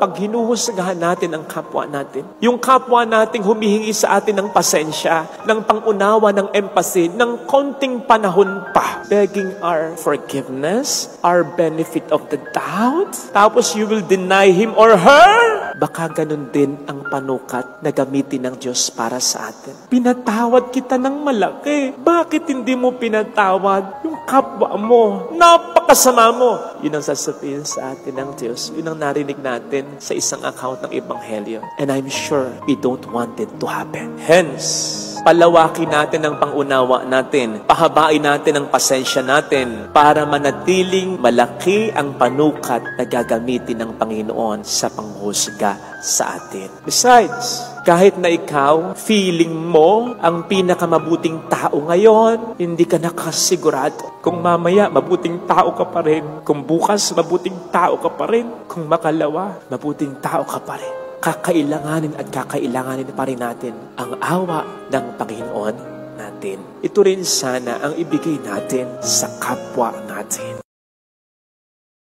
pag hinuhusgahan natin ang kapwa natin, yung kapwa nating humihingi sa atin ng pasensya, ng pangunawa, ng empathy, ng konting panahon pa, begging our forgiveness, our benefit of the doubt, tapos you will deny him or her, baka ganun din ang panukat na gamitin ng Diyos para sa atin. Pinatawad kita ng malaki. Bakit hindi mo pinatawad yung kapwa mo? Napakasama mo. Yun ang sasabihin sa atin ng Diyos. Yun ang narinig natin sa isang account ng Ebanghelyo. And I'm sure we don't want it to happen. Hence, palawakin natin ang pangunawa natin. Pahabain natin ang pasensya natin para manatiling malaki ang panukat na gagamitin ng Panginoon sa panghusga sa atin. Besides, kahit na ikaw, feeling mo ang pinakamabuting tao ngayon, hindi ka nakasigurado. Kung mamaya, mabuting tao ka pa rin. Kung bukas, mabuting tao ka pa rin. Kung makalawa, mabuting tao ka pa rin. Kakailanganin at kakailanganin pa rin natin ang awa ng Panginoon natin. Ito rin sana ang ibigay natin sa kapwa natin.